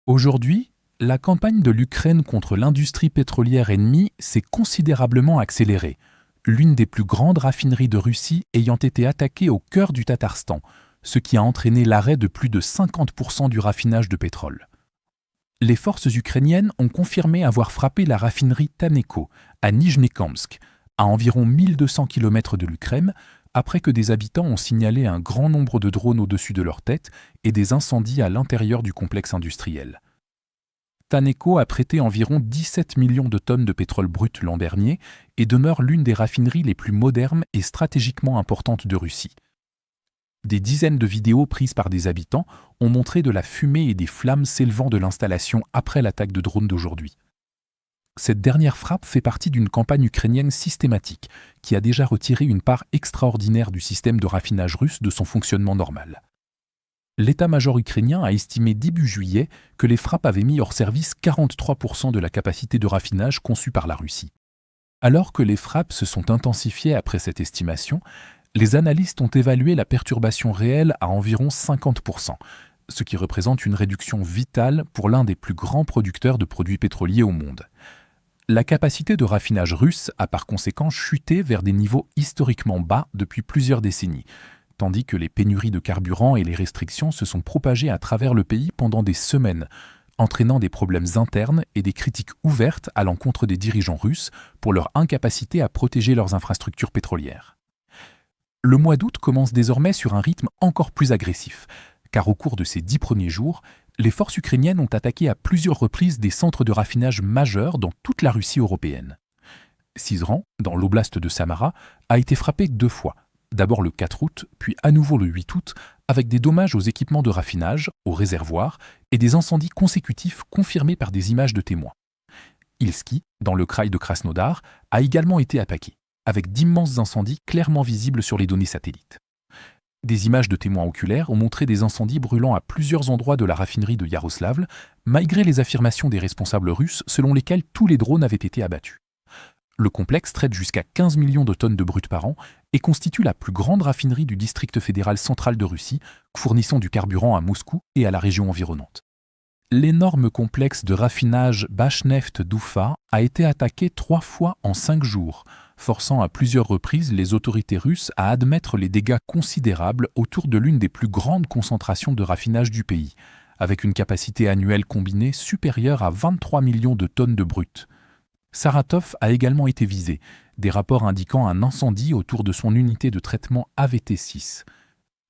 Aujourd'hui, la campagne de l'Ukraine contre l'industrie pétrolière ennemie s'est considérablement accélérée, l'une des plus grandes raffineries de Russie ayant été attaquée au cœur du Tatarstan, ce qui a entraîné l'arrêt de plus de 50% du raffinage de pétrole. Les forces ukrainiennes ont confirmé avoir frappé la raffinerie Taneko, à Nijnekamsk, à environ 1200 km de l'Ukraine, après que des habitants ont signalé un grand nombre de drones au-dessus de leur tête et des incendies à l'intérieur du complexe industriel. Taneko a prêté environ 17 millions de tonnes de pétrole brut l'an dernier et demeure l'une des raffineries les plus modernes et stratégiquement importantes de Russie. Des dizaines de vidéos prises par des habitants ont montré de la fumée et des flammes s'élevant de l'installation après l'attaque de drones d'aujourd'hui. Cette dernière frappe fait partie d'une campagne ukrainienne systématique qui a déjà retiré une part extraordinaire du système de raffinage russe de son fonctionnement normal. L'état-major ukrainien a estimé début juillet que les frappes avaient mis hors service 43% de la capacité de raffinage conçue par la Russie. Alors que les frappes se sont intensifiées après cette estimation, les analystes ont évalué la perturbation réelle à environ 50%, ce qui représente une réduction vitale pour l'un des plus grands producteurs de produits pétroliers au monde. La capacité de raffinage russe a par conséquent chuté vers des niveaux historiquement bas depuis plusieurs décennies, tandis que les pénuries de carburant et les restrictions se sont propagées à travers le pays pendant des semaines, entraînant des problèmes internes et des critiques ouvertes à l'encontre des dirigeants russes pour leur incapacité à protéger leurs infrastructures pétrolières. Le mois d'août commence désormais sur un rythme encore plus agressif, car au cours de ces 10 premiers jours, les forces ukrainiennes ont attaqué à plusieurs reprises des centres de raffinage majeurs dans toute la Russie européenne. Syzran, dans l'oblast de Samara, a été frappé 2 fois, d'abord le 4 août, puis à nouveau le 8 août, avec des dommages aux équipements de raffinage, aux réservoirs et des incendies consécutifs confirmés par des images de témoins. Ilski, dans le kraï de Krasnodar, a également été attaqué, avec d'immenses incendies clairement visibles sur les données satellites. Des images de témoins oculaires ont montré des incendies brûlant à plusieurs endroits de la raffinerie de Yaroslavl, malgré les affirmations des responsables russes selon lesquels tous les drones avaient été abattus. Le complexe traite jusqu'à 15 millions de tonnes de brut par an et constitue la plus grande raffinerie du district fédéral central de Russie, fournissant du carburant à Moscou et à la région environnante. L'énorme complexe de raffinage Bashneft-Doufa a été attaqué 3 fois en 5 jours, forçant à plusieurs reprises les autorités russes à admettre les dégâts considérables autour de l'une des plus grandes concentrations de raffinage du pays, avec une capacité annuelle combinée supérieure à 23 millions de tonnes de brut. Saratov a également été visé, des rapports indiquant un incendie autour de son unité de traitement AVT6.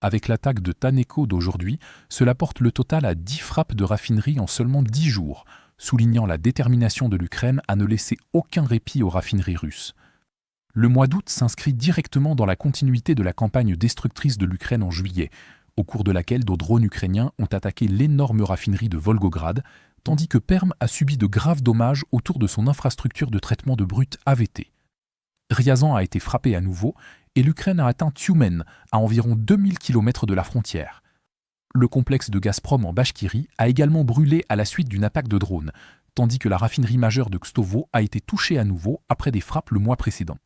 Avec l'attaque de Taneko d'aujourd'hui, cela porte le total à 10 frappes de raffinerie en seulement 10 jours, soulignant la détermination de l'Ukraine à ne laisser aucun répit aux raffineries russes. Le mois d'août s'inscrit directement dans la continuité de la campagne destructrice de l'Ukraine en juillet, au cours de laquelle des drones ukrainiens ont attaqué l'énorme raffinerie de Volgograd, tandis que Perm a subi de graves dommages autour de son infrastructure de traitement de brut AVT. Ryazan a été frappé à nouveau et l'Ukraine a atteint Tyumen, à environ 2000 km de la frontière. Le complexe de Gazprom en Bachkirie a également brûlé à la suite d'une attaque de drone, tandis que la raffinerie majeure de Kstovo a été touchée à nouveau après des frappes le mois précédent.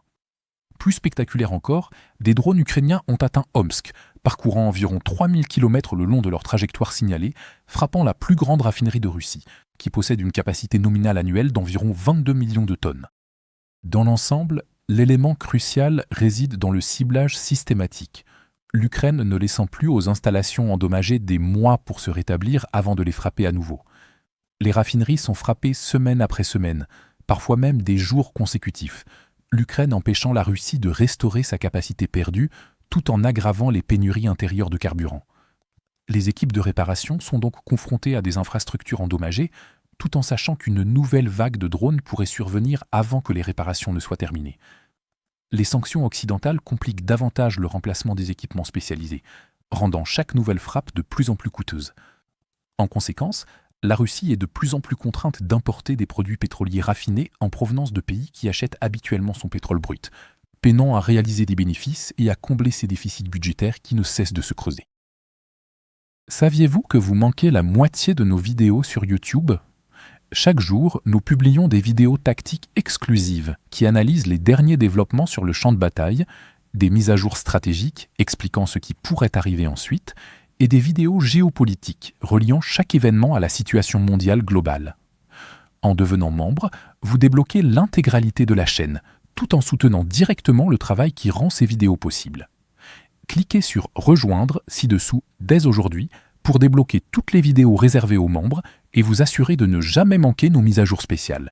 Plus spectaculaire encore, des drones ukrainiens ont atteint Omsk, parcourant environ 3000 km le long de leur trajectoire signalée, frappant la plus grande raffinerie de Russie, qui possède une capacité nominale annuelle d'environ 22 millions de tonnes. Dans l'ensemble, l'élément crucial réside dans le ciblage systématique, l'Ukraine ne laissant plus aux installations endommagées des mois pour se rétablir avant de les frapper à nouveau. Les raffineries sont frappées semaine après semaine, parfois même des jours consécutifs, l'Ukraine empêchant la Russie de restaurer sa capacité perdue tout en aggravant les pénuries intérieures de carburant. Les équipes de réparation sont donc confrontées à des infrastructures endommagées, tout en sachant qu'une nouvelle vague de drones pourrait survenir avant que les réparations ne soient terminées. Les sanctions occidentales compliquent davantage le remplacement des équipements spécialisés, rendant chaque nouvelle frappe de plus en plus coûteuse. En conséquence, la Russie est de plus en plus contrainte d'importer des produits pétroliers raffinés en provenance de pays qui achètent habituellement son pétrole brut, peinant à réaliser des bénéfices et à combler ses déficits budgétaires qui ne cessent de se creuser. Saviez-vous que vous manquez la moitié de nos vidéos sur YouTube ? Chaque jour, nous publions des vidéos tactiques exclusives qui analysent les derniers développements sur le champ de bataille, des mises à jour stratégiques expliquant ce qui pourrait arriver ensuite, et des vidéos géopolitiques reliant chaque événement à la situation mondiale globale. En devenant membre, vous débloquez l'intégralité de la chaîne, tout en soutenant directement le travail qui rend ces vidéos possibles. Cliquez sur « Rejoindre » ci-dessous dès aujourd'hui pour débloquer toutes les vidéos réservées aux membres et vous assurer de ne jamais manquer nos mises à jour spéciales.